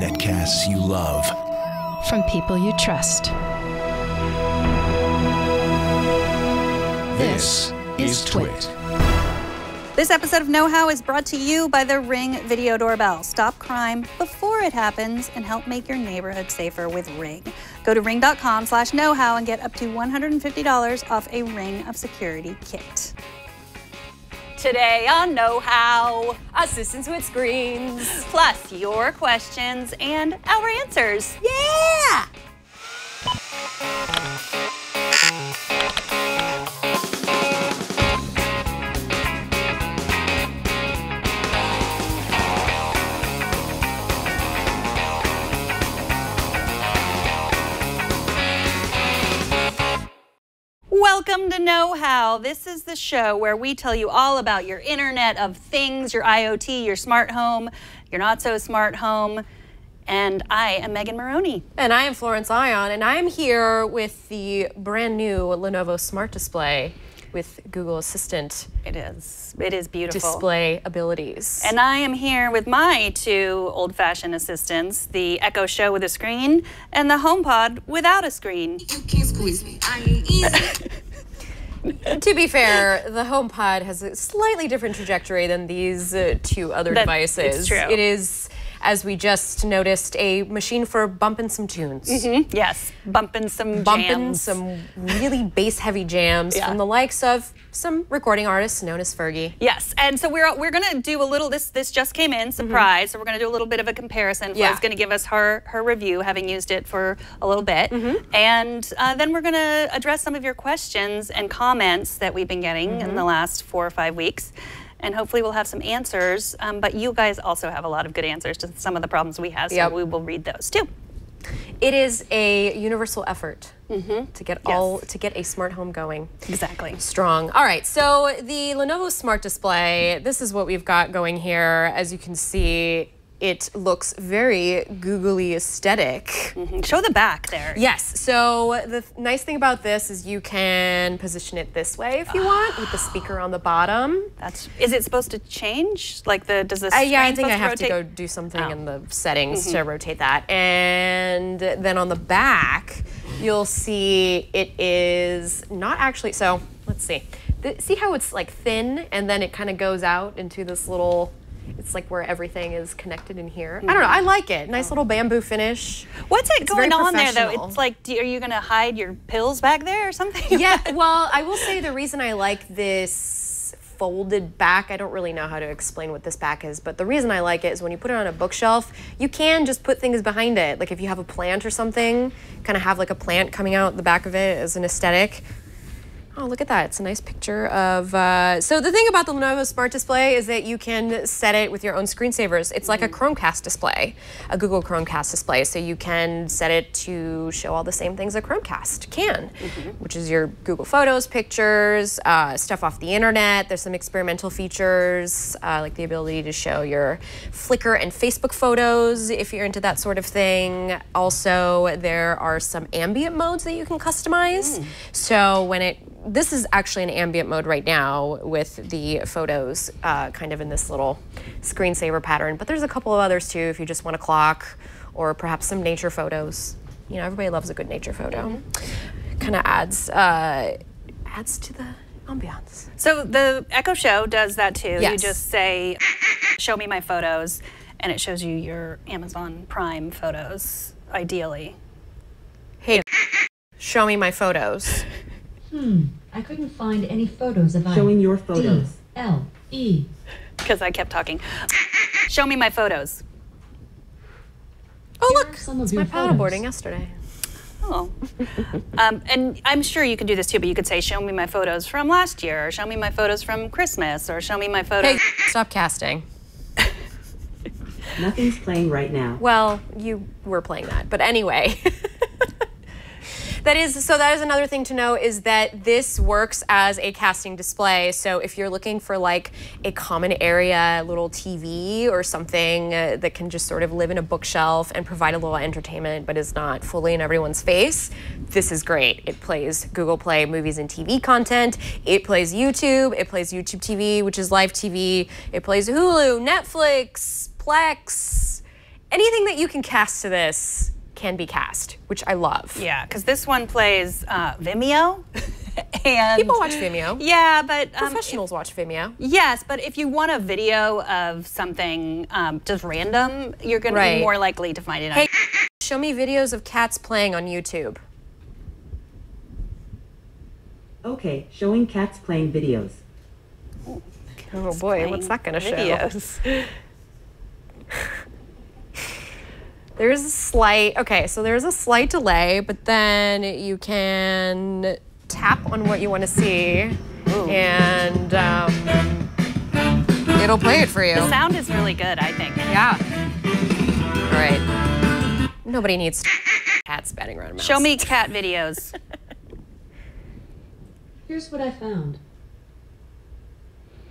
Netcasts you love. From people you trust. This is Twit. This episode of Know How is brought to you by the Ring Video Doorbell. Stop crime before it happens and help make your neighborhood safer with Ring. Go to ring.com/knowhow and get up to $150 off a Ring of Security kit. Today on Know How, assistance with screens, plus your questions and our answers. Yeah! Welcome to Know How. This is the show where we tell you all about your Internet of Things, your IoT, your smart home, your not so smart home. And I am Megan Maroney. And I am Florence Ion, and I'm here with the brand new Lenovo Smart Display with Google Assistant. It is beautiful. Display abilities. And I am here with my two old-fashioned assistants, the Echo Show with a screen and the HomePod without a screen. You can't squeeze me. I ain't easy. To be fair, the HomePod has a slightly different trajectory than these two other devices. It's true. It is, as we just noticed, a machine for bumping some tunes. Mm-hmm. Yes, bumping some jams. Some really bass-heavy jams from the likes of some recording artists known as Fergie. Yes, and so we're gonna do a little. This just came in, surprise. So we're gonna do a little bit of a comparison. Flo's gonna give us her review, having used it for a little bit, and then we're gonna address some of your questions and comments that we've been getting in the last 4 or 5 weeks. And hopefully we'll have some answers, but you guys also have a lot of good answers to some of the problems we have, so we will read those too. It is a universal effort to get a smart home going. Exactly. Strong. All right, so the Lenovo Smart Display, this is what we've got going here. As you can see, it looks very googly aesthetic. Show the back there. Yes, so the nice thing about this is you can position it this way if you want, with the speaker on the bottom. Is it supposed to change? Like does the screen yeah, I think I have rotate? to go do something in the settings to rotate that. And then on the back, you'll see it is not actually, so let's see. See how it's like thin and then it kind of goes out into this little, it's like where everything is connected in here. I don't know, I like it. Nice little bamboo finish. What's it going on there though? It's like, are you gonna hide your pills back there or something? Yeah, well, I will say the reason I like this folded back, I don't really know how to explain what this back is, but the reason I like it is when you put it on a bookshelf, you can just put things behind it. Like if you have a plant or something, kind of have like a plant coming out the back of it as an aesthetic. Oh, look at that. It's a nice picture of... so the thing about the Lenovo Smart Display is that you can set it with your own screensavers. It's like a Chromecast display, a Google Chromecast display. So you can set it to show all the same things a Chromecast can, which is your Google Photos, pictures, stuff off the internet. There's some experimental features, like the ability to show your Flickr and Facebook photos if you're into that sort of thing. Also, there are some ambient modes that you can customize. So when this is actually an ambient mode right now with the photos kind of in this little screensaver pattern, but there's a couple of others too if you just want a clock or perhaps some nature photos. You know, everybody loves a good nature photo. Kind of adds to the ambiance. So the Echo Show does that too. Yes. You just say, show me my photos, and it shows you your Amazon Prime photos, ideally. Hey, show me my photos. I couldn't find any photos of Showing your photos. D-L-E. Because I kept talking. Show me my photos. Oh, look, Some of it's your my photos. paddleboarding yesterday. Oh. And I'm sure you could do this too, but you could say, show me my photos from last year, or show me my photos from Christmas, or show me my photos. Hey, stop casting. Nothing's playing right now. Well, you were playing that, but anyway. That is another thing to know, is that this works as a casting display. So if you're looking for like a common area little TV or something that can just sort of live in a bookshelf and provide a little entertainment but is not fully in everyone's face, this is great. It plays Google Play movies and TV content. It plays YouTube. It plays YouTube TV, which is live TV. It plays Hulu, Netflix, Plex. Anything that you can cast to this can be cast, which I love. Yeah, because this one plays Vimeo. And people watch Vimeo. Yeah, but professionals watch Vimeo. Yes, but if you want a video of something just random, you're going to be more likely to find it. Hey, show me videos of cats playing on YouTube. Okay, showing cats playing videos. Oh boy, what's that going to show? There's a slight, there's a slight delay, but then you can tap on what you want to see, and it'll play it for you. The sound is really good, I think. Yeah. All right. Nobody needs cats batting around a mouse. Show me cat videos. Here's what I found.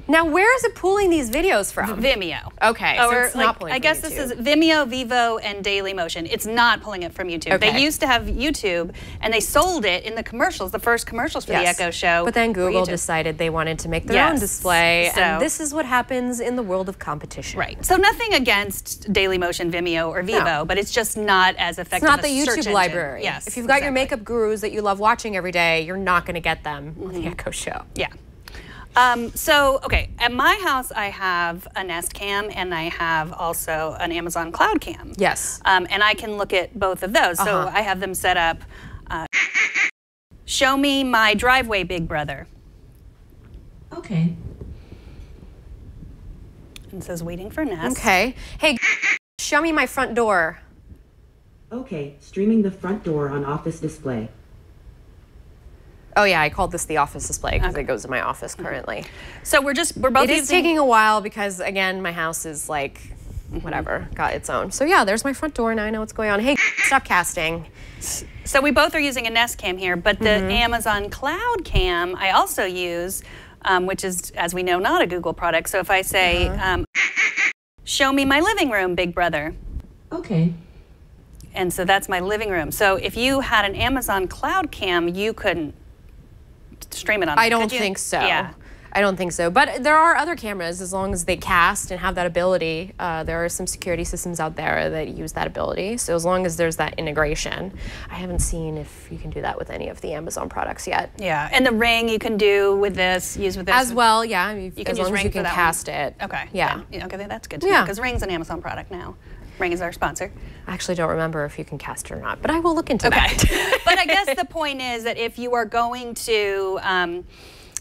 Now, where is it pulling these videos from? Vimeo. Okay, so it's not pulling I from guess YouTube. this is Vimeo, Vivo, and Dailymotion. It's not pulling it from YouTube. Okay. They used to have YouTube, and they sold it in the commercials, the first commercials for the Echo Show. But then Google decided they wanted to make their own display, and this is what happens in the world of competition. Right. So nothing against Dailymotion, Vimeo, or Vivo, but it's just not as effective. It's not the a search YouTube engine. library. Yes. If you've got your makeup gurus that you love watching every day, you're not going to get them on the Echo Show. Yeah. At my house, I have a Nest Cam, and I have also an Amazon Cloud Cam. Yes. And I can look at both of those. So I have them set up. Show me my driveway, Big Brother. Okay. It says waiting for Nest. Okay. Hey, show me my front door. Okay, streaming the front door on office display. Oh yeah, I called this the office display because it goes in my office currently. So we're both It is taking a while because, again, my house is like, whatever, got its own. So yeah, there's my front door. Now I know what's going on. Hey, stop casting. So we both are using a Nest Cam here, but the Amazon Cloud Cam I also use, which is, as we know, not a Google product. So if I say, show me my living room, Big Brother. Okay. And so that's my living room. So if you had an Amazon Cloud Cam, you couldn't stream it on. I don't think so. Yeah. I don't think so. But there are other cameras, as long as they cast and have that ability. There are some security systems out there that use that ability. So as long as there's that integration. I haven't seen if you can do that with any of the Amazon products yet. Yeah, and the Ring you can do with this, use with this. As well, yeah. You can as use long as Ring you for can that cast one. it. Okay. Yeah. Okay, that's good to know, because Ring's an Amazon product now. Ring is our sponsor. I actually don't remember if you can cast it or not, but I will look into that. But I guess the point is that if you are going to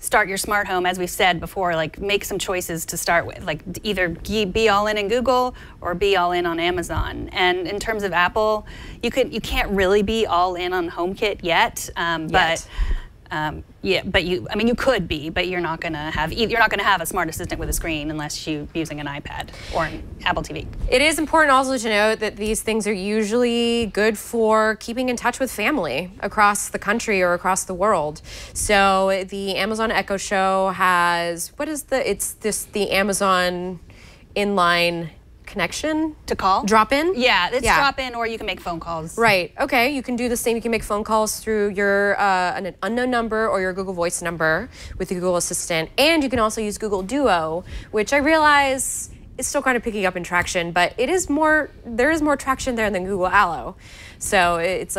start your smart home, as we've said before, like make some choices to start with, like either be all in Google or be all in on Amazon. And in terms of Apple, you can't really be all in on HomeKit yet, but you could be, but you're not going to have a smart assistant with a screen unless you're using an iPad or an Apple TV. It is important also to note that these things are usually good for keeping in touch with family across the country or across the world. So the Amazon Echo Show has, it's the Amazon inline connection to call? Drop in? Yeah, it's drop in, or you can make phone calls. Right. Okay. You can do the same. You can make phone calls through your an unknown number or your Google Voice number with the Google Assistant, and you can also use Google Duo, which I realize is still kind of picking up in traction, but there is more traction there than Google Allo. So it's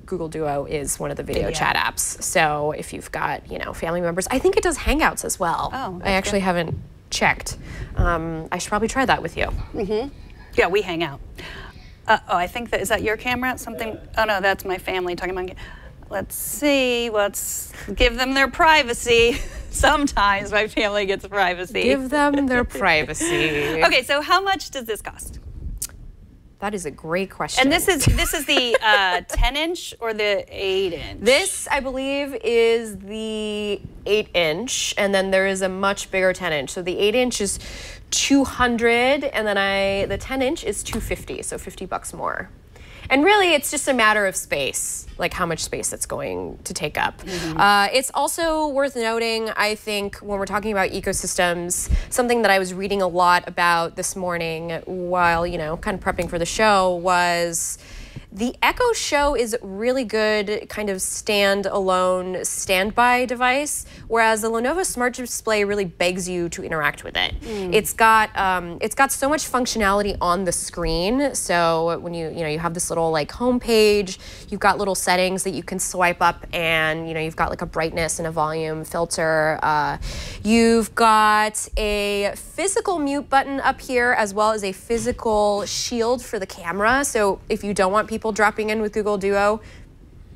Google Duo is one of the video chat apps. So if you've got family members, I think it does Hangouts as well. Oh, I actually haven't checked. I should probably try that with you. Yeah, we hang out. I think is that your camera? Something? Oh no, that's my family talking about. Let's see. Let's give them their privacy. Sometimes my family gets privacy. Give them their privacy. Okay, so how much does this cost? That is a great question. And this is the 10-inch or the 8-inch? This, I believe, is the 8-inch, and then there is a much bigger 10-inch. So the 8-inch is $200, and then the 10-inch is $250, so $50 more. And really, it's just a matter of space, like how much space it's going to take up. It's also worth noting, I think, when we're talking about ecosystems, something that I was reading a lot about this morning while, you know, kind of prepping for the show was the Echo Show is really good kind of stand-alone, standby device, whereas the Lenovo Smart Display really begs you to interact with it. It's got so much functionality on the screen. So when you have this little like home page, you've got little settings that you can swipe up, and you've got like a brightness and a volume filter. You've got a physical mute button up here, as well as a physical shield for the camera. So if you don't want people dropping in with Google Duo,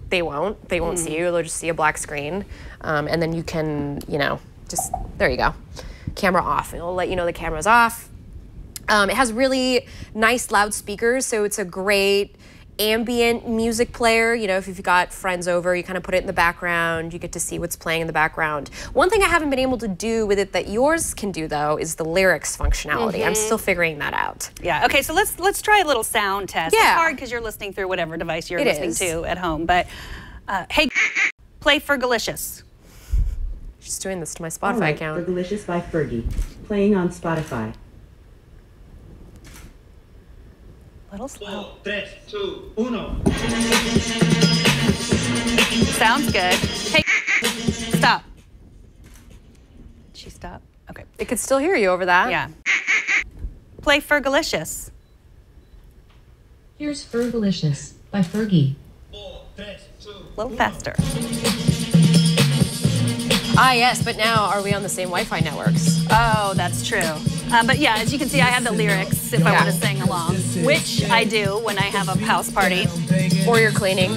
they won't see you. They'll just see a black screen, and then you can, just, there you go, camera off. It'll let you know the camera's off. It has really nice loudspeakers, so it's a great ambient music player. If you've got friends over, you kind of put it in the background, you get to see what's playing in the background. One thing I haven't been able to do with it that yours can do, though, is the lyrics functionality. I'm still figuring that out. Yeah, okay, so let's try a little sound test. Yeah. It's hard because you're listening through whatever device you're listening to at home, but hey, play Fergalicious. She's doing this to my Spotify All right, account. Fergalicious by Fergie, playing on Spotify. Little slow. 4, 3, 2, 1. Sounds good. Hey, stop. She stopped? Okay. It could still hear you over that. Yeah. Play Fergalicious. Here's Fergalicious by Fergie. 4, 3, 2. A little faster. Ah, yes, but now are we on the same Wi-Fi networks? Oh, that's true. But yeah, as you can see, I have the lyrics if I want to sing along, which I do when I have a house party. Or you're cleaning.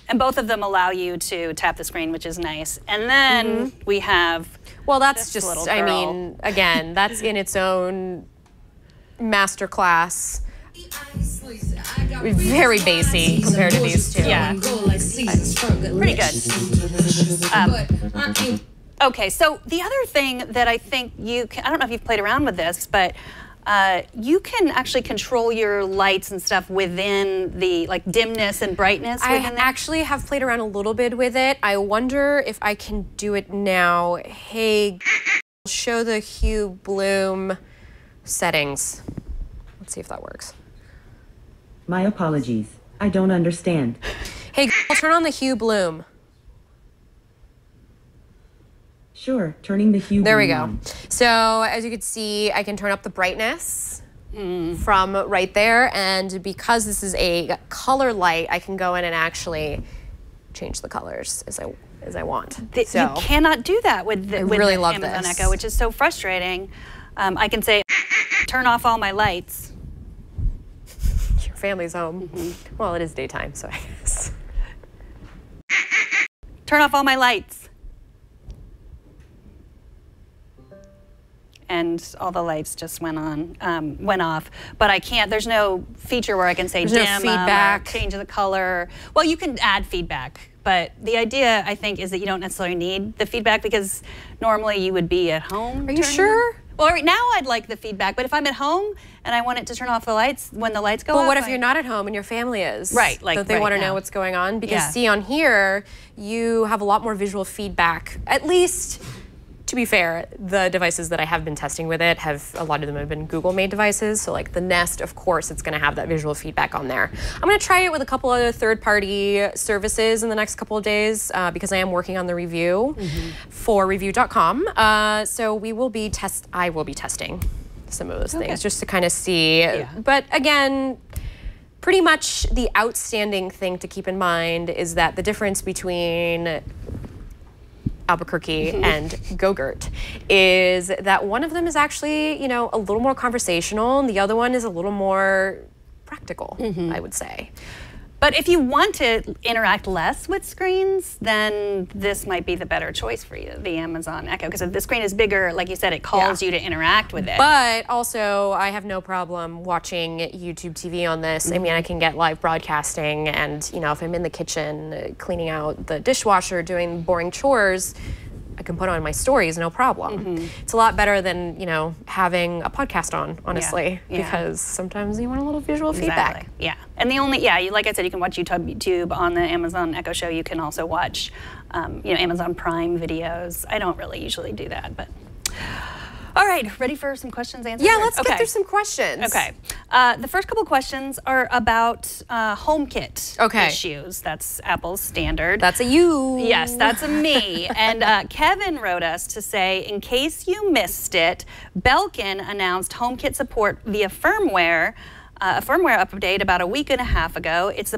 And both of them allow you to tap the screen, which is nice. And then we have Well, that's this just, little I girl. mean, again, that's in its own masterclass. Very bassy compared to these two. Yeah. Pretty good. Okay, so the other thing that I think you can, I don't know if you've played around with this, but you can actually control your lights and stuff within the dimness and brightness I within there. actually have played around a little bit with it. I wonder if I can do it now. Hey, show the hue bloom settings. Let's see if that works. My apologies. I don't understand. Hey, turn on the hue bloom. Sure, turning the hue There we bloom go. on. So as you can see, I can turn up the brightness from right there. And because this is a color light, I can go in and actually change the colors as I want. So You cannot do that with the really love Amazon this. Echo, which is so frustrating. I can say, turn off all my lights. your family's home. Well, it is daytime, so I guess. Turn off all my lights. And all the lights just went off. But I can't, there's no feature where I can say There's no dim 'em feedback. or change the color. Well, you can add feedback, but the idea, I think, is that you don't necessarily need the feedback because normally you would be at home. Are you turning sure? them. Well, right now I'd like the feedback, but if I'm at home and I want it to turn off the lights when the lights go off. But what if you're not at home and your family is? Right, like Don't they right want to now. know what's going on? Because Yeah. see, on here, you have a lot more visual feedback. At least, to be fair, the devices that I have been testing with it a lot of them have been Google-made devices. So like the Nest, of course, it's going to have that visual feedback on there. I'm going to try it with a couple other third-party services in the next couple of days because I am working on the review for review.com. So I will be testing some of those things just to kind of see. But again, pretty much the outstanding thing to keep in mind is that the difference between Albuquerque and Go-Gurt is that one of them is actually, a little more conversational and the other one is a little more practical, I would say. But if you want to interact less with screens, then this might be the better choice for you, the Amazon Echo. Because if the screen is bigger, like you said, it calls you to interact with it. But also, I have no problem watching YouTube TV on this. I mean, I can get live broadcasting and, if I'm in the kitchen cleaning out the dishwasher, doing boring chores, I can put on my stories, no problem. It's a lot better than, you know, having a podcast on, honestly, because sometimes you want a little visual feedback. Yeah, and the only, like I said, you can watch YouTube on the Amazon Echo Show. You can also watch, you know, Amazon Prime videos. I don't really usually do that, but. All right, ready for some questions answered? Yeah, let's get through some questions. Okay. The first couple questions are about HomeKit issues. That's Apple's standard. That's a you. Yes, that's a me. And Kevin wrote us to say, in case you missed it, Belkin announced HomeKit support via firmware, a firmware update about a week and a half ago. It's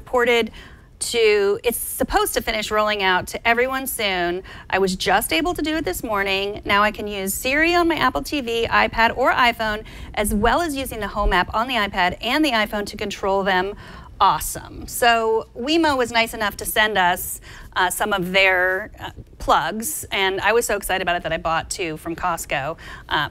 supposed to finish rolling out to everyone soon. I was just able to do it this morning. Now I can use Siri on my Apple TV, iPad, or iPhone, as well as using the Home app on the iPad and the iPhone to control them. Awesome. So Wemo was nice enough to send us some of their plugs, and I was so excited about it that I bought 2 from Costco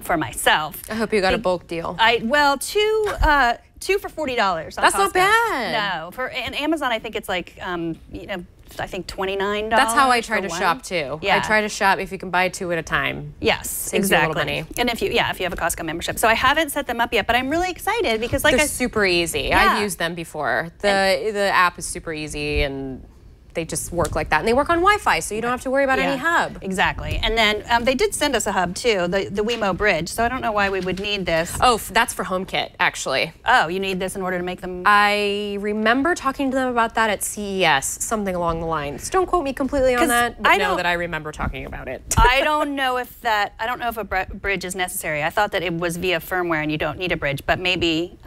for myself. I hope you got a bulk deal. Well, two for $40. That's Costco. not bad. No, and Amazon, I think it's like, you know, I think $29. That's how I try to shop too. Yeah. I try to shop if you can buy 2 at a time. Yes, Saves you a little exactly. money. And if you have a Costco membership. So I haven't set them up yet, but I'm really excited because They're super easy. Yeah. I've used them before. The app is super easy and they just work like that. And they work on Wi-Fi, so you don't have to worry about any hub. Exactly. And then they did send us a hub too, the Wemo Bridge. So I don't know why we would need this. Oh, that's for HomeKit, actually. Oh, you need this in order to make them... I remember talking to them about that at CES, something along the lines. Don't quote me completely on that, but know that I remember talking about it. I don't know if a bridge is necessary. I thought that it was via firmware and you don't need a bridge, but maybe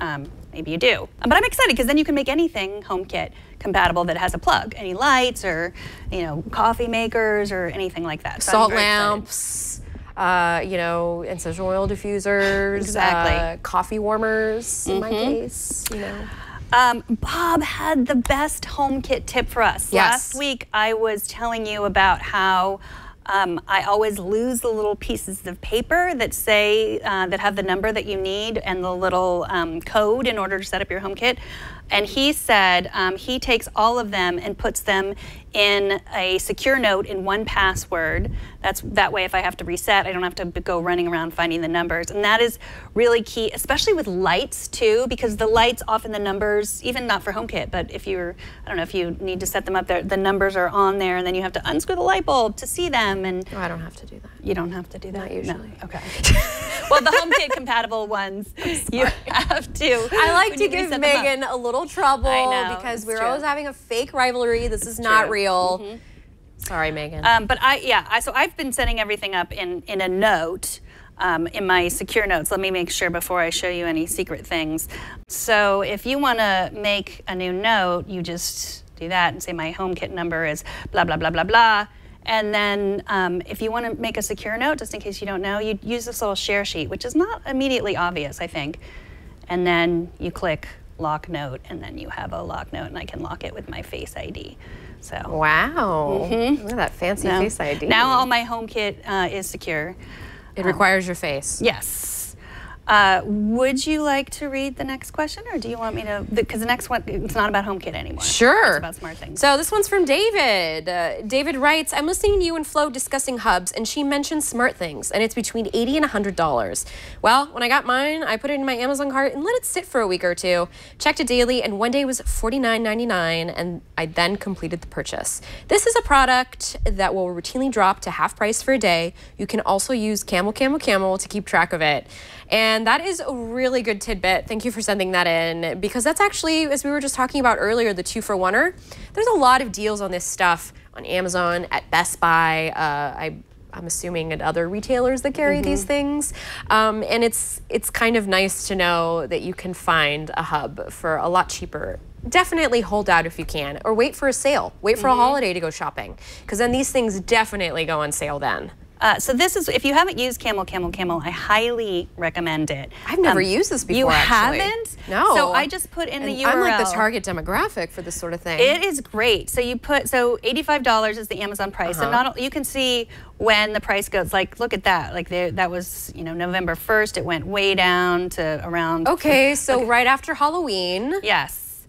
you do. But I'm excited because then you can make anything HomeKit compatible that has a plug. Any lights or, you know, coffee makers or anything like that. So salt lamps, you know, essential oil diffusers, coffee warmers in my case, you know. Bob had the best HomeKit tip for us. Yes. Last week I was telling you about how I always lose the little pieces of paper that say, that have the number that you need and the little code in order to set up your HomeKit. And he said he takes all of them and puts them in a secure note in 1Password. That way if I have to reset, I don't have to go running around finding the numbers. And that is really key, especially with lights too, because the lights, often the numbers, even not for HomeKit, but if I don't know if you need to set them up there, the numbers are on there and then you have to unscrew the light bulb to see them. And I don't have to do that. You don't have to do that? Not usually. No. Okay. Well, the HomeKit compatible ones, you have to. I like to give Megan a little trouble because we're always having a fake rivalry. This is not real. Sorry, Megan. But so I've been setting everything up in a note in my secure notes. Let me make sure before I show you any secret things. So if you want to make a new note, you just do that and say my HomeKit number is blah, blah, blah, blah, blah. And then if you want to make a secure note, just in case you don't know, you use this little share sheet, which is not immediately obvious, I think. And then you click lock note, and then you have a lock note, and I can lock it with my Face ID. So wow, look at that fancy Face ID. Now all my HomeKit is secure. It requires your face. Yes. Would you like to read the next question, or do you want me to? Because the next one, it's not about HomeKit anymore. Sure. It's about smart things. So this one's from David. David writes, I'm listening to you and Flo discussing hubs, and she mentioned smart things, and it's between $80 and $100. Well, when I got mine, I put it in my Amazon cart and let it sit for a week or two. Checked it daily, and one day it was $49.99, and I then completed the purchase. This is a product that will routinely drop to half price for a day. You can also use Camel to keep track of it. And that is a really good tidbit. Thank you for sending that in, because that's actually, as we were just talking about earlier, the 2-for-1er. There's a lot of deals on this stuff on Amazon, at Best Buy, I'm assuming at other retailers that carry these things. And it's kind of nice to know that you can find a hub for a lot cheaper. Definitely hold out if you can, or wait for a sale. Wait for a holiday to go shopping, because then these things definitely go on sale then. So this is, if you haven't used Camel, I highly recommend it. I've never used this before, You actually. haven't? No. So I just put in the URL. I'm like the target demographic for this sort of thing. It is great. So you put, $85 is the Amazon price. And not, you can see when the price goes, like, look at that. Like, that was, you know, November 1st. It went way down to around. Okay, so right after Halloween. Yes.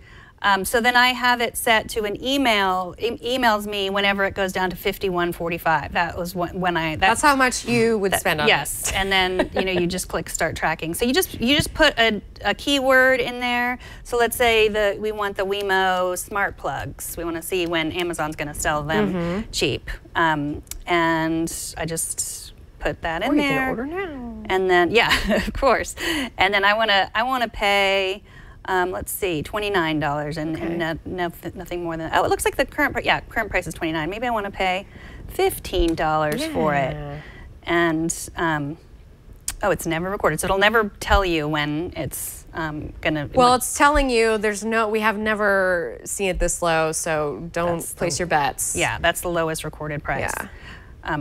So then I have it set to an email. It emails me whenever it goes down to 51.45. That was when I. That's how much you would spend on yes, and then you just click start tracking. So you just put a keyword in there. So let's say we want the Wemo smart plugs. We want to see when Amazon's going to sell them cheap, and I just put that in there. You can order now. And then of course. And then I want to pay. Let's see, $29 and nothing more than. Oh, it looks like the current price is $29. Maybe I want to pay $15 for it. And oh, it's never recorded, so it'll never tell you when it's gonna. Well, it's telling you we have never seen it this low, so don't place your bets. Yeah, that's the lowest recorded price. Yeah.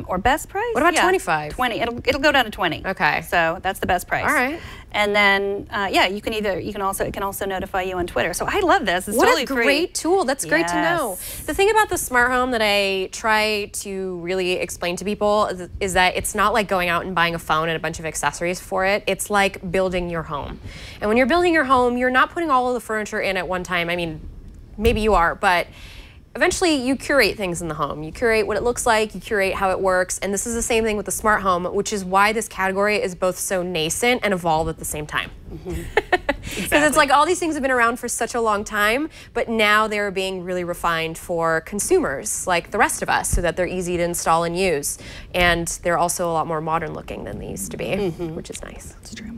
Or best price? What about 25? 20. It'll go down to 20. Okay. So that's the best price. All right. And then it can also notify you on Twitter. So I love this. It's totally free. What a great tool. That's great to know. The thing about the smart home that I try to really explain to people is that it's not like going out and buying a phone and a bunch of accessories for it. It's like building your home. And when you're building your home, you're not putting all of the furniture in at one time. I mean, maybe you are, but eventually you curate things in the home. You curate what it looks like, you curate how it works, and this is the same thing with the smart home, which is why this category is both so nascent and evolved at the same time. Because it's like all these things have been around for such a long time, but now they're being really refined for consumers like the rest of us so that they're easy to install and use. And they're also a lot more modern looking than they used to be, which is nice. It's true.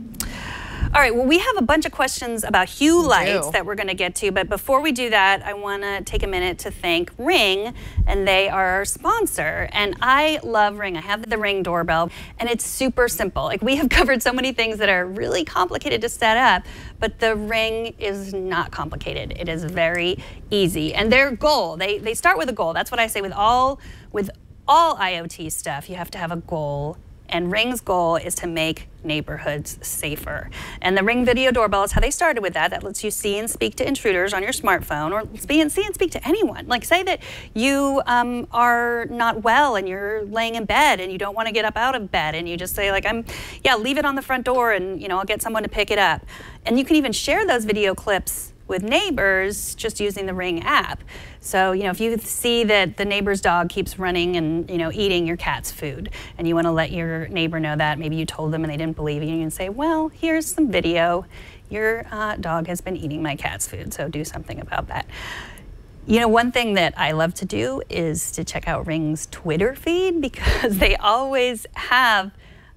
All right, well, we have a bunch of questions about Hue lights that we're going to get to, but before we do that, I want to take a minute to thank Ring, and they are our sponsor. And I love Ring. I have the Ring doorbell, and it's super simple. Like, we have covered so many things that are really complicated to set up, but the Ring is not complicated. It is very easy. And their goal, they start with a goal. That's what I say with all IoT stuff. You have to have a goal. And Ring's goal is to make neighborhoods safer. And the Ring video doorbell is how they started with that. That lets you see and speak to intruders on your smartphone, or see and speak to anyone. Like, say that you are not well and you're laying in bed and you don't want to get up out of bed, and you just say, like, leave it on the front door and I'll get someone to pick it up. And you can even share those video clips with neighbors just using the Ring app. So, if you see that the neighbor's dog keeps running and, eating your cat's food, and you want to let your neighbor know that, maybe you told them and they didn't believe you, you can say, well, here's some video. Your dog has been eating my cat's food, so do something about that. One thing that I love to do is to check out Ring's Twitter feed, because they always have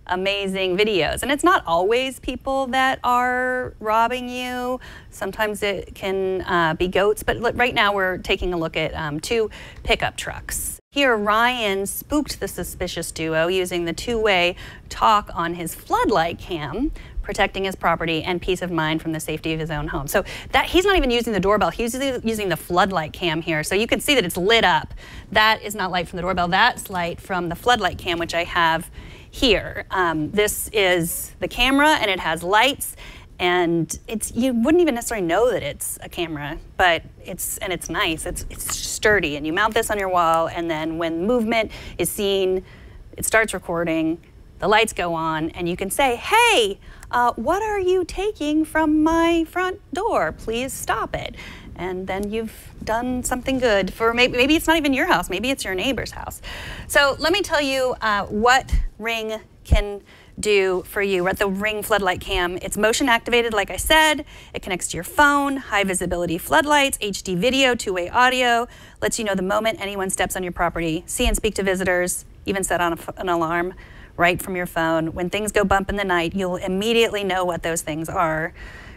amazing videos. And it's not always people that are robbing you. Sometimes it can be goats, but right now we're taking a look at 2 pickup trucks. Here, Ryan spooked the suspicious duo using the 2-way talk on his Floodlight Cam, protecting his property and peace of mind from the safety of his own home. So that he's not even using the doorbell, he's using the Floodlight Cam here. So you can see that it's lit up. That is not light from the doorbell, that's light from the Floodlight Cam, which I have here. This is the camera, and it has lights, and you wouldn't even necessarily know that it's a camera, but it's nice. It's sturdy, and you mount this on your wall, and then when movement is seen, it starts recording, the lights go on, and you can say, hey, what are you taking from my front door? Please stop it. And then you've done something good for maybe it's not even your house, maybe it's your neighbor's house. So let me tell you what Ring can do for you. We're at the Ring Floodlight Cam. It's motion activated, like I said. It connects to your phone, high visibility floodlights, HD video, 2-way audio, lets you know the moment anyone steps on your property, see and speak to visitors, even set on an alarm right from your phone. When things go bump in the night, you'll immediately know what those things are.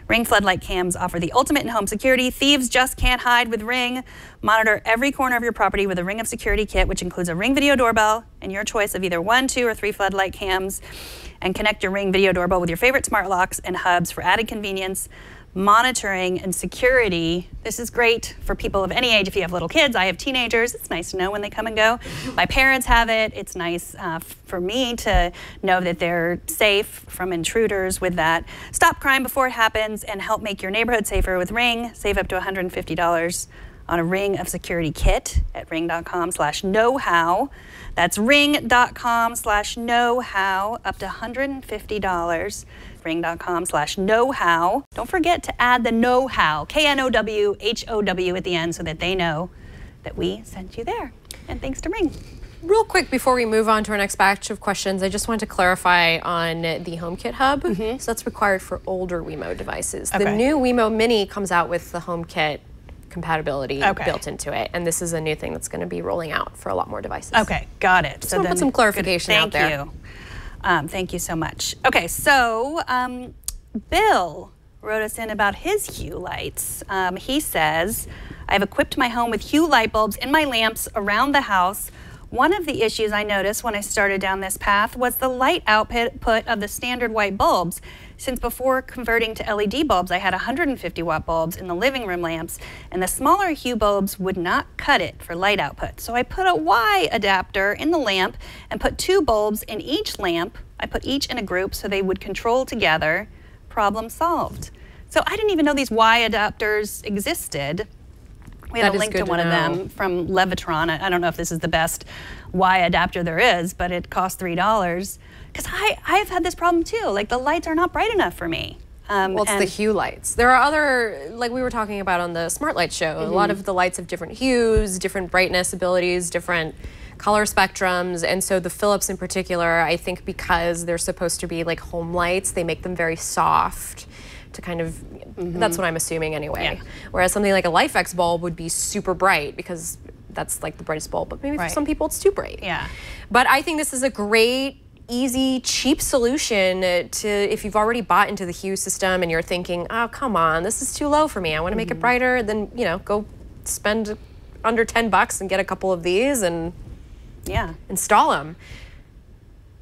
Ring Floodlight Cams offer the ultimate in home security. Thieves just can't hide with Ring. Monitor every corner of your property with a Ring of Security kit, which includes a Ring video doorbell and your choice of either 1, 2, or 3 floodlight cams. And connect your Ring video doorbell with your favorite smart locks and hubs for added convenience, monitoring, and security. This is great for people of any age. If you have little kids, I have teenagers. It's nice to know when they come and go. My parents have it. It's nice for me to know that they're safe from intruders with that. Stop crime before it happens and help make your neighborhood safer with Ring. Save up to $150 on a Ring of Security kit at ring.com/knowhow. That's ring.com/knowhow, up to $150 ring.com/knowhow. Don't forget to add the know-how, KNOWHOW at the end so that they know that we sent you there. And thanks to Ring. Real quick before we move on to our next batch of questions, I just want to clarify on the HomeKit hub. So that's required for older Wemo devices. The new Wemo Mini comes out with the HomeKit compatibility built into it, and this is a new thing that's going to be rolling out for a lot more devices. Okay, got it. So put some clarification out there. Thank you so much. Okay, so Bill wrote us in about his Hue lights. He says, I've equipped my home with Hue light bulbs in my lamps around the house. One of the issues I noticed when I started down this path was the light output of the standard white bulbs. Since before converting to LED bulbs, I had 150 watt bulbs in the living room lamps, and the smaller Hue bulbs would not cut it for light output. So I put a Y adapter in the lamp and put 2 bulbs in each lamp. I put each in a group so they would control together. Problem solved. So I didn't even know these Y adapters existed. We have a link to one of them from Levitron. I don't know if this is the best Y adapter there is, but it costs $3. Because I've had this problem too. Like the lights are not bright enough for me. Well, it's the Hue lights. There are other, like we were talking about on the Smart Light show, a lot of the lights have different hues, different brightness abilities, different color spectrums, and so the Philips in particular, I think because they're supposed to be like home lights, they make them very soft to kind of, that's what I'm assuming anyway. Whereas something like a LifeX bulb would be super bright because that's like the brightest bulb, but maybe for some people it's too bright. But I think this is a great, easy, cheap solution to if you've already bought into the Hue system and you're thinking, oh, come on, this is too low for me. I want to make it brighter. Then, you know, go spend under 10 bucks and get a couple of these and install them.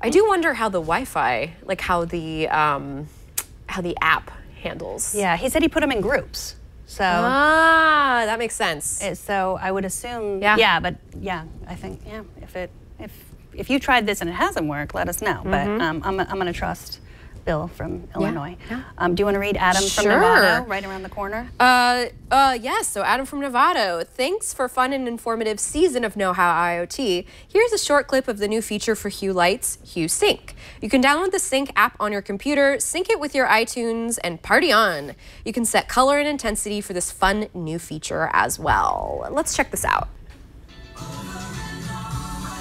I do wonder how the Wi-Fi, like how the app handles. Yeah, he said he put them in groups. So that makes sense. So I would assume, but I think, if you tried this and it hasn't worked, let us know. But I'm going to trust Bill from Illinois. Do you want to read Adam from Nevada, right around the corner? Yes, so Adam from Nevada. Thanks for fun and informative season of Know How IoT. Here's a short clip of the new feature for Hue lights, Hue Sync. You can download the Sync app on your computer, sync it with your iTunes, and party on. You can set color and intensity for this fun new feature as well. Let's check this out.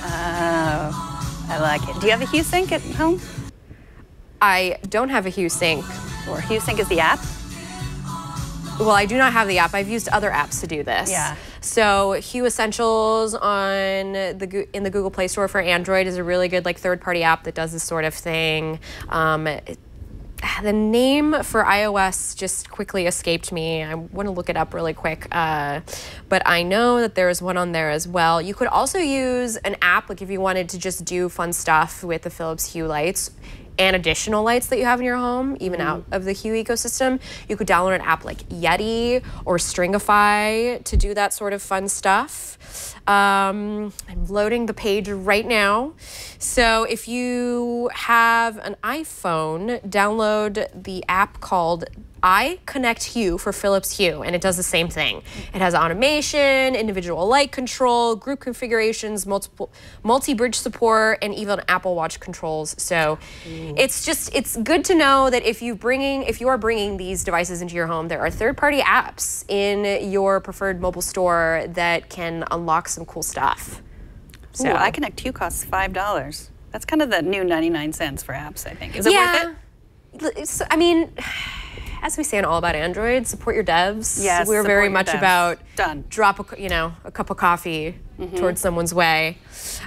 I like it. Do you have a Hue Sync at home? I don't have a Hue Sync. Or Hue Sync is the app? Well, I do not have the app. I've used other apps to do this. So Hue Essentials in the Google Play Store for Android is a really good like third-party app that does this sort of thing. The name for iOS just quickly escaped me. I want to look it up really quick. But I know that there's one on there as well. You could also use an app, like if you wanted to just do fun stuff with the Philips Hue lights and additional lights that you have in your home, even out of the Hue ecosystem. You could download an app like Yeti or Stringify to do that sort of fun stuff. I'm loading the page right now. So if you have an iPhone, download the app called iConnect Hue for Philips Hue, and it does the same thing. It has automation, individual light control, group configurations, multi-bridge support, and even Apple Watch controls. So it's good to know that if you are bringing these devices into your home, there are third-party apps in your preferred mobile store that can unlock some cool stuff. So iConnect Hue costs $5. That's kind of the new 99 cents for apps, I think. Is it worth it? I mean, as we say in All About Android, support your devs. Yes, we're very much about done. Drop a cup of coffee towards someone's way.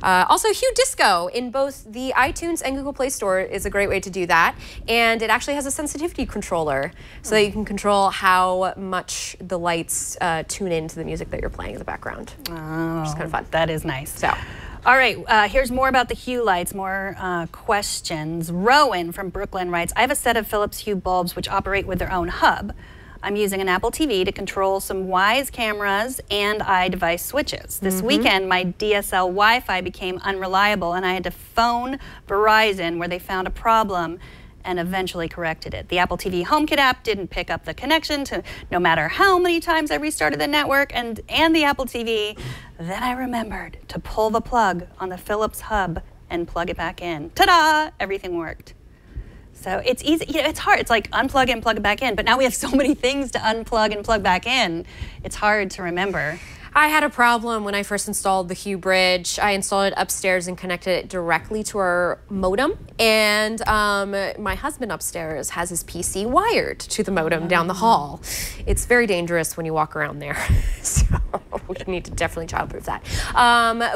Also, Hue Disco in both the iTunes and Google Play Store is a great way to do that. And it actually has a sensitivity controller so that you can control how much the lights tune into the music that you're playing in the background. Oh, which is kind of fun. That is nice. So. All right, here's more about the Hue lights, more questions. Rowan from Brooklyn writes, I have a set of Philips Hue bulbs which operate with their own hub. I'm using an Apple TV to control some Wyze cameras and iDevice switches. This weekend, my DSL Wi-Fi became unreliable and I had to phone Verizon where they found a problem and eventually corrected it. The Apple TV HomeKit app didn't pick up the connection no matter how many times I restarted the network and the Apple TV. Then I remembered to pull the plug on the Philips hub and plug it back in. Ta-da! Everything worked. So it's easy, it's hard. It's like unplug and plug it back in, but now we have so many things to unplug and plug back in. It's hard to remember. I had a problem when I first installed the Hue Bridge. I installed it upstairs and connected it directly to our modem. And my husband upstairs has his PC wired to the modem down the hall. It's very dangerous when you walk around there. So we need to definitely childproof that.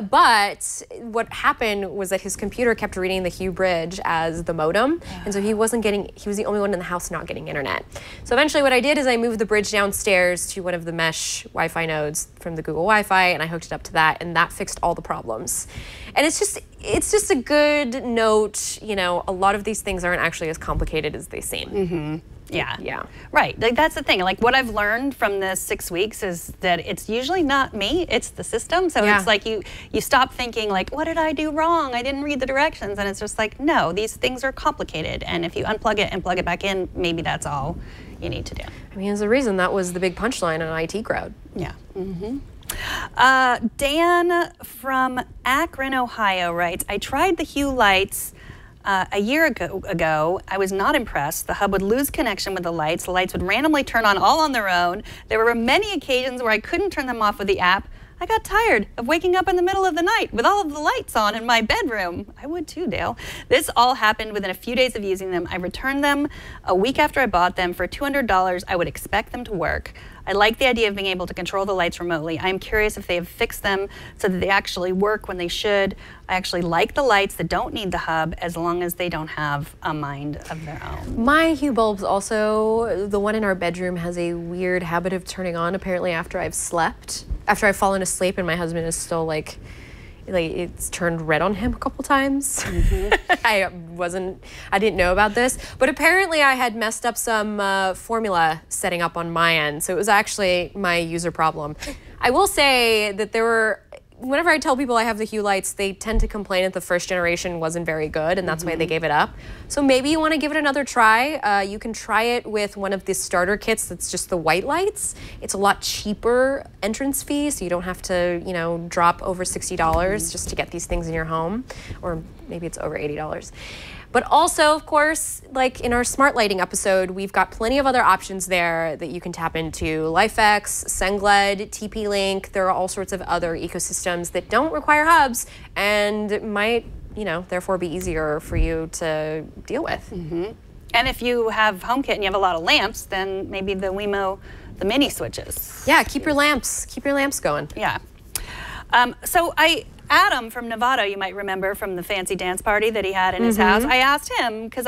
But what happened was that his computer kept reading the Hue Bridge as the modem. And so he was the only one in the house not getting internet. So eventually what I did is I moved the bridge downstairs to one of the mesh Wi-Fi nodes from the Google Wi-Fi, and I hooked it up to that, and that fixed all the problems. And it's just a good note, a lot of these things aren't actually as complicated as they seem. Yeah. Right. Like, that's the thing. Like, what I've learned from this 6 weeks is that it's usually not me, it's the system. So it's like you stop thinking like, what did I do wrong? I didn't read the directions. And it's just like, no, these things are complicated. And if you unplug it and plug it back in, maybe that's all you need to do. I mean, there's a reason that was the big punchline on IT Crowd. Yeah. Dan from Akron, Ohio writes, I tried the Hue lights a year ago. I was not impressed. The hub would lose connection with the lights. The lights would randomly turn on all on their own. There were many occasions where I couldn't turn them off with the app. I got tired of waking up in the middle of the night with all of the lights on in my bedroom. I would too, Dale. This all happened within a few days of using them. I returned them a week after I bought them for $200. I would expect them to work. I like the idea of being able to control the lights remotely. I am curious if they have fixed them so that they actually work when they should. I actually like the lights that don't need the hub as long as they don't have a mind of their own. My Hue bulbs also, the one in our bedroom has a weird habit of turning on apparently after I've slept. After I've fallen asleep and my husband is still like it's turned red on him a couple times. I didn't know about this, but apparently I had messed up some formula setting up on my end, so it was actually my user problem. I will say that whenever I tell people I have the Hue lights, they tend to complain that the first generation wasn't very good, and that's why they gave it up. So maybe you want to give it another try. You can try it with one of the starter kits that's just the white lights. It's a lot cheaper entrance fee, so you don't have to, drop over $60 just to get these things in your home, or maybe it's over $80. But also, of course, like in our smart lighting episode, we've got plenty of other options there that you can tap into. LifeX, Sengled, TP-Link, there are all sorts of other ecosystems that don't require hubs and might, therefore be easier for you to deal with. And if you have HomeKit and you have a lot of lamps, then maybe the Wemo, the mini switches. Yeah, keep your lamps going. Yeah. Adam from Nevada, you might remember from the fancy dance party that he had in his house. I asked him, because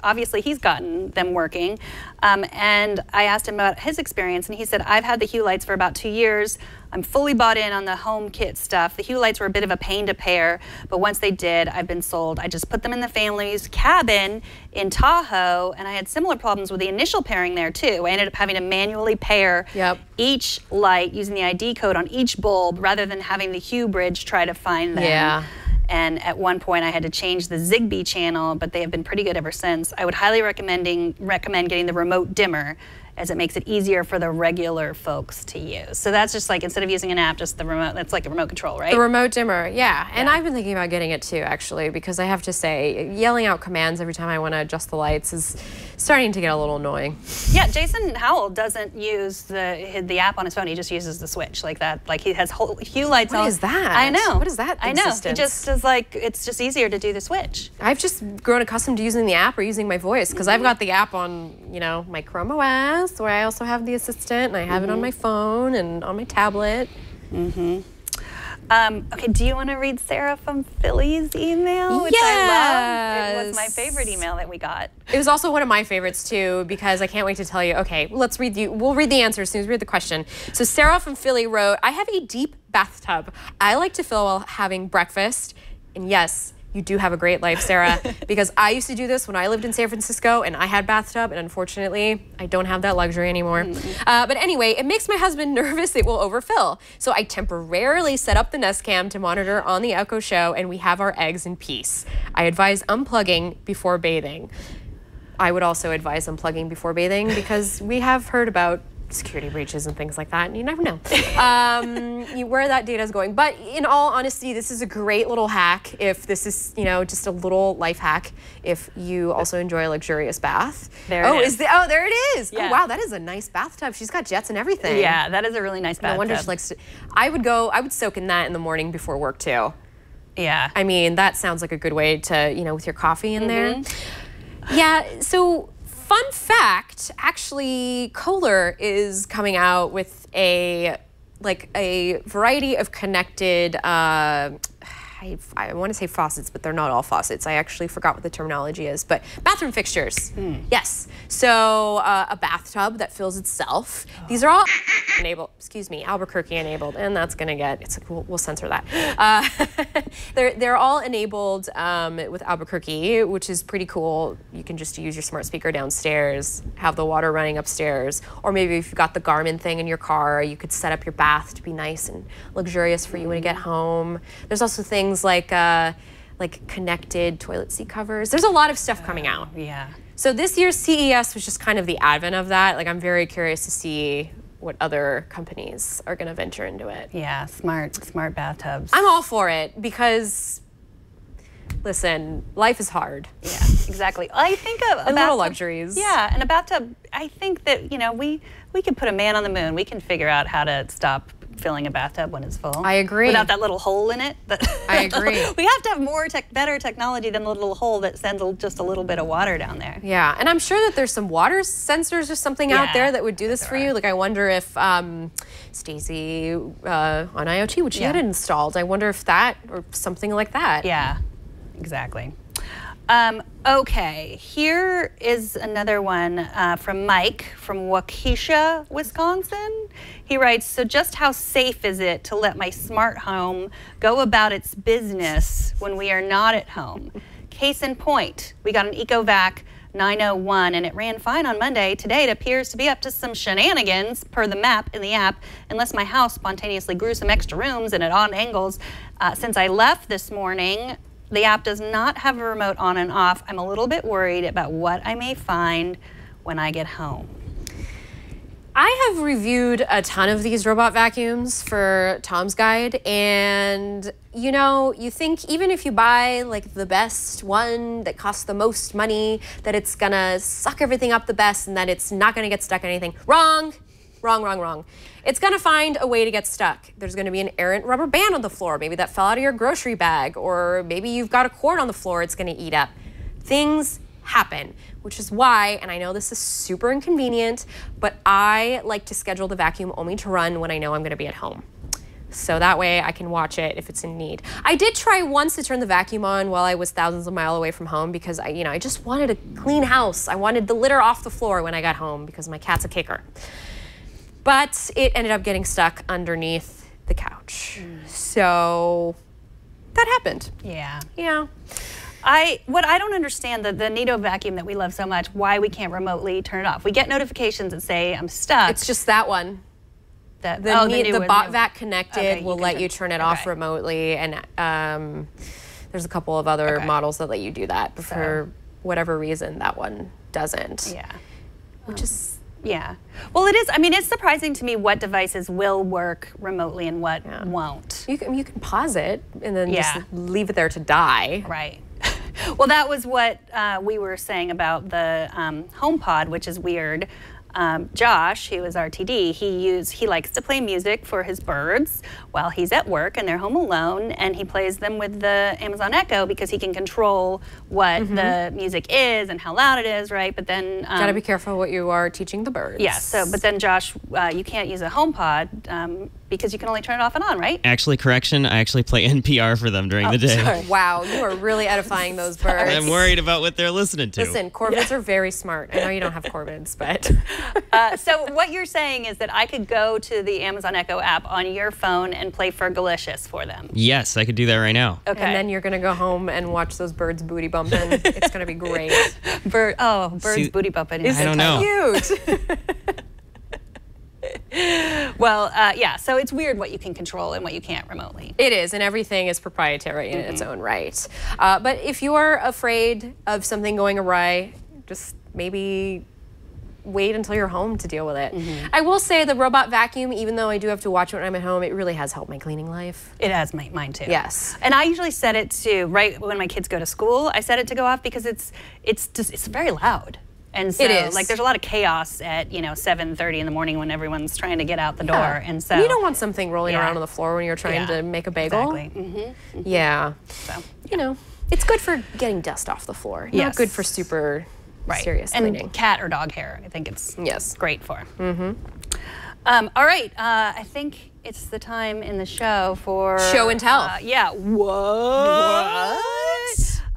obviously he's gotten them working, and I asked him about his experience, and he said, I've had the Hue lights for about 2 years. I'm fully bought in on the HomeKit stuff. The Hue lights were a bit of a pain to pair, but once they did, I've been sold. I just put them in the family's cabin in Tahoe, and I had similar problems with the initial pairing there too. I ended up having to manually pair each light using the ID code on each bulb rather than having the Hue bridge try to find them. And at one point I had to change the Zigbee channel, but they have been pretty good ever since. I would highly recommend getting the remote dimmer, as it makes it easier for the regular folks to use. So that's just like, instead of using an app, just the remote, that's like a remote control, right? The remote dimmer, yeah. And I've been thinking about getting it too, actually, because I have to say, yelling out commands every time I want to adjust the lights is starting to get a little annoying. Yeah, Jason Howell doesn't use the app on his phone, he just uses the switch like that. Like he has Hue lights on. What is that? I know. What is that I know, existence? he just is like, it's just easier to do the switch. I've just grown accustomed to using the app or using my voice, because I've got the app on, my Chrome OS, where I also have the assistant, and I have it on my phone and on my tablet. Okay, do you want to read Sarah from Philly's email? Which I love. It was my favorite email that we got. It was also one of my favorites too, because I can't wait to tell you. Okay, we'll read the answer as soon as we read the question. So Sarah from Philly wrote, I have a deep bathtub. I like to fill while having breakfast. And yes, you do have a great life, Sarah, because I used to do this when I lived in San Francisco and I had bathtub, and unfortunately, I don't have that luxury anymore. But anyway, it makes my husband nervous it will overfill. So I temporarily set up the Nest Cam to monitor on the Echo Show, and we have our eggs in peace. I advise unplugging before bathing. I would also advise unplugging before bathing, because we have heard about security breaches and things like that, and you never know where that data is going. But in all honesty, this is a great little hack if this is, just a little life hack if you also enjoy a luxurious bath. There it is. There it is. Yeah. Oh, wow, that is a nice bathtub. She's got jets and everything. Yeah, that is a really nice bathtub. No wonder she likes to. I would soak in that in the morning before work too. Yeah. I mean, that sounds like a good way to, with your coffee in there. Yeah, so fun fact, actually, Kohler is coming out with a variety of connected, I want to say faucets, but they're not all faucets. I actually forgot what the terminology is, but bathroom fixtures. Yes. So a bathtub that fills itself. These are all enabled, Albuquerque enabled, and that's gonna get, we'll censor that. They're all enabled with Albuquerque, which is pretty cool. You can just use your smart speaker downstairs, have the water running upstairs, or maybe if you've got the Garmin thing in your car, you could set up your bath to be nice and luxurious for you when you get home. There's also things like connected toilet seat covers. There's a lot of stuff coming out. Yeah. So this year's CES was just kind of the advent of that. I'm very curious to see what other companies are going to venture into it. Yeah, smart bathtubs. I'm all for it because, listen, life is hard. Yeah, exactly. I think a little bathtub, luxuries. Yeah, and a bathtub, I think that, we could put a man on the moon. We can figure out how to stop filling a bathtub when it's full. I agree. Without that little hole in it. I agree. We have to have better technology than the little hole that sends just a little bit of water down there. Yeah, and I'm sure that there's some water sensors or something out there that would do this for you. I wonder if Stacey on IoT, which she had installed, I wonder if that or something like that. Yeah, exactly. Okay, here is another one from Mike from Waukesha, Wisconsin. He writes, so just how safe is it to let my smart home go about its business when we are not at home? Case in point, we got an EcoVac 901 and it ran fine on Monday. Today it appears to be up to some shenanigans per the map in the app, unless my house spontaneously grew some extra rooms and at odd angles. Since I left this morning, the app does not have a remote on and off. I'm a little bit worried about what I may find when I get home. I have reviewed a ton of these robot vacuums for Tom's Guide, and you think even if you buy the best one that costs the most money, that it's gonna suck everything up the best and that it's not gonna get stuck in anything. Wrong. Wrong. It's gonna find a way to get stuck. There's gonna be an errant rubber band on the floor, maybe that fell out of your grocery bag, or maybe you've got a cord on the floor it's gonna eat up. Things happen, which is why, and I know this is super inconvenient, but I like to schedule the vacuum only to run when I know I'm gonna be at home. So that way I can watch it if it's in need. I did try once to turn the vacuum on while I was thousands of miles away from home because I just wanted a clean house. I wanted the litter off the floor when I got home because my cat's a kicker. But it ended up getting stuck underneath the couch. So that happened. Yeah. Yeah. What I don't understand, the Neato vacuum that we love so much, why we can't remotely turn it off. We get notifications that say I'm stuck. It's just that one. The BotVac connected will let you turn it off remotely, and there's a couple of other models that let you do that. But for whatever reason, that one doesn't. Yeah. Which is... Yeah. Well, it is. I mean, it's surprising to me what devices will work remotely and what won't. You can pause it and then just leave it there to die. Right. Well, that was what we were saying about the HomePod, which is weird. Josh, who is RTD, he likes to play music for his birds while he's at work and they're home alone, and he plays them with the Amazon Echo because he can control what the music is and how loud it is, right? But then gotta be careful what you are teaching the birds. Yeah. So, but then Josh, you can't use a HomePod because you can only turn it off and on, right? Actually, correction, I actually play NPR for them during the day. Sorry. Wow, you are really edifying those birds. I'm worried about what they're listening to. Listen, corvids are very smart. I know you don't have corvids, but... So what you're saying is that I could go to the Amazon Echo app on your phone and play Fergalicious for them. Yes, I could do that right now. Okay. And then you're going to go home and watch those birds booty bumping. It's going to be great. Birds booty bumping. I don't know. Cute. Well, yeah, so it's weird what you can control and what you can't remotely. It is, and everything is proprietary in its own right. But if you are afraid of something going awry, just maybe wait until you're home to deal with it. I will say the robot vacuum, even though I do have to watch it when I'm at home, it really has helped my cleaning life. It has mine too. Yes. And I usually set it to, right when my kids go to school, I set it to go off because it's very loud. And so, it is. like, there's a lot of chaos at, 7:30 in the morning when everyone's trying to get out the door. And so you don't want something rolling around on the floor when you're trying to make a bagel. Exactly. Yeah. So, it's good for getting dust off the floor. Not good for super serious cleaning. And cat or dog hair, I think it's great for. All right, I think it's the time in the show for show and tell. Yeah. What?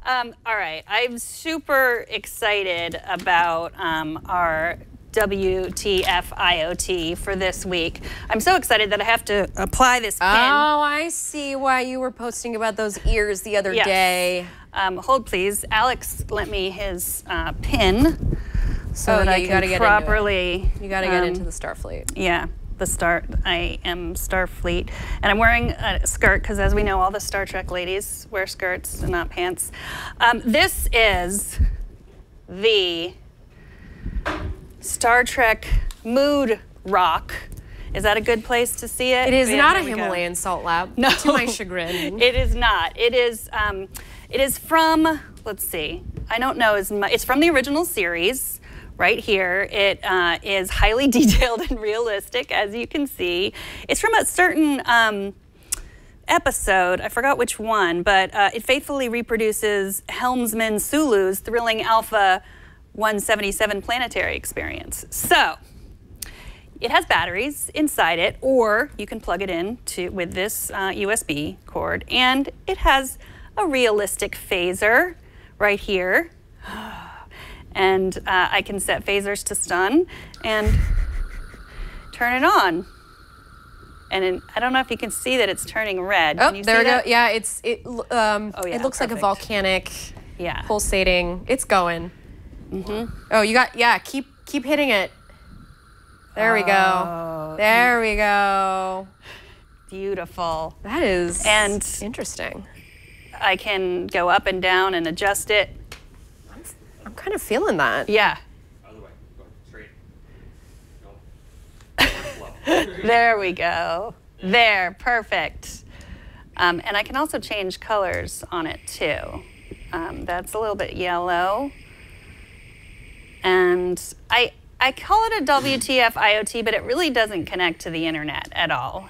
All right, I'm super excited about our WTF IoT for this week. I'm so excited that I have to apply this pin. Oh, I see why you were posting about those ears the other day. Hold please. Alex lent me his pin so that I can get properly. You got to get into the Starfleet. Yeah. I am Starfleet, and I'm wearing a skirt because, as we know, all the Star Trek ladies wear skirts and not pants. This is the Star Trek Mood Rock. Is that a good place to see it? It is not a Himalayan salt lamp. No, to my chagrin. It is not. It is from. Let's see. I don't know as much. It's from the original series. Right here, it is highly detailed and realistic, as you can see. It's from a certain episode, I forgot which one, but it faithfully reproduces Helmsman Sulu's thrilling Alpha 177 planetary experience. So, it has batteries inside it, or you can plug it in with this USB cord, and it has a realistic phaser right here. And I can set phasers to stun and turn it on. And I don't know if you can see that it's turning red. Oh, can you there we see go. that? Yeah, it looks like a volcanic, pulsating. It's going. Oh, you got keep hitting it. There we go. There we go. Beautiful. That is interesting. I can go up and down and adjust it. I'm kind of feeling that. Yeah. Other way. Go straight. There we go. There, perfect. And I can also change colors on it too. That's a little bit yellow. And I call it a WTF IoT, but it really doesn't connect to the internet at all.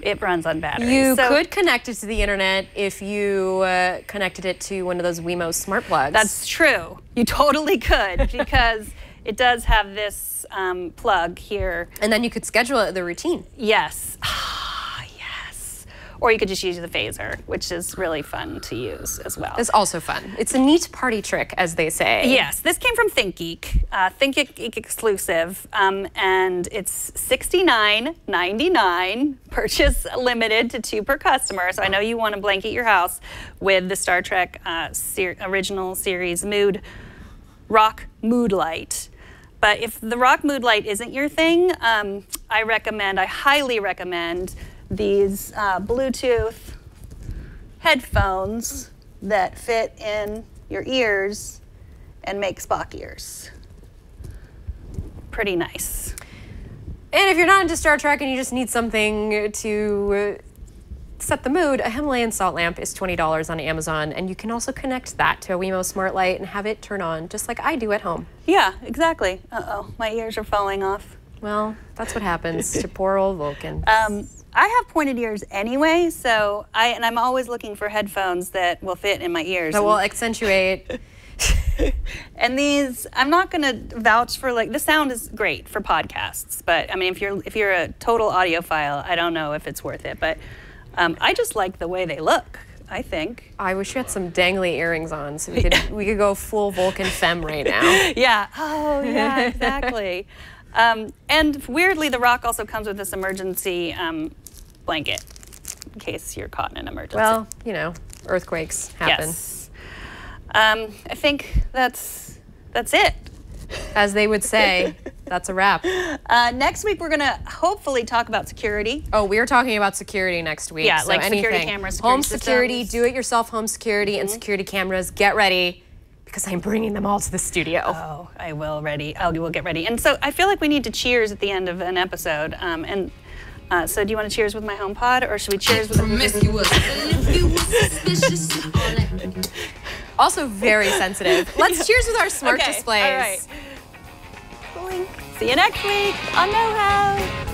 It runs on batteries. You could connect it to the internet if you connected it to one of those Wemo smart plugs. That's true. You totally could, because it does have this plug here. And then you could schedule the routine. Yes. Yes. Or you could just use the phaser, which is really fun to use as well. It's also fun. It's a neat party trick, as they say. Yes, this came from ThinkGeek, ThinkGeek exclusive, and it's $69.99, purchase limited to 2 per customer. So I know you want to blanket your house with the Star Trek original series Rock Mood Light. But if the Rock Mood Light isn't your thing, I highly recommend these Bluetooth headphones that fit in your ears and make Spock ears. Pretty nice. And if you're not into Star Trek and you just need something to set the mood, a Himalayan salt lamp is $20 on Amazon, and you can also connect that to a Wemo Smart Light and have it turn on just like I do at home. Yeah, exactly. Uh-oh, my ears are falling off. Well, that's what happens to poor old Vulcan. I have pointed ears anyway, so I'm always looking for headphones that will fit in my ears. That will accentuate. And these, I'm not going to vouch for, like, the sound is great for podcasts, but I mean, if you're a total audiophile, I don't know if it's worth it, but I just like the way they look, I think. I wish you had some dangly earrings on so we could go full Vulcan femme right now. Yeah. Oh, yeah, exactly. And weirdly, the Rock also comes with this emergency blanket in case you're caught in an emergency. Well, earthquakes happen. Yes. I think that's it. As they would say, that's a wrap. Next week, we're going to hopefully talk about security. Oh, we're talking about security next week. Yeah, so like anything. security cameras, home security security, systems. do-it-yourself home security, and security cameras. Get ready, Because I'm bringing them all to the studio. Oh, I will get ready. And so I feel like we need to cheers at the end of an episode. So do you want to cheers with my HomePod, or should we cheers with Also very sensitive. Let's cheers with our smart displays. All right. See you next week on Know How.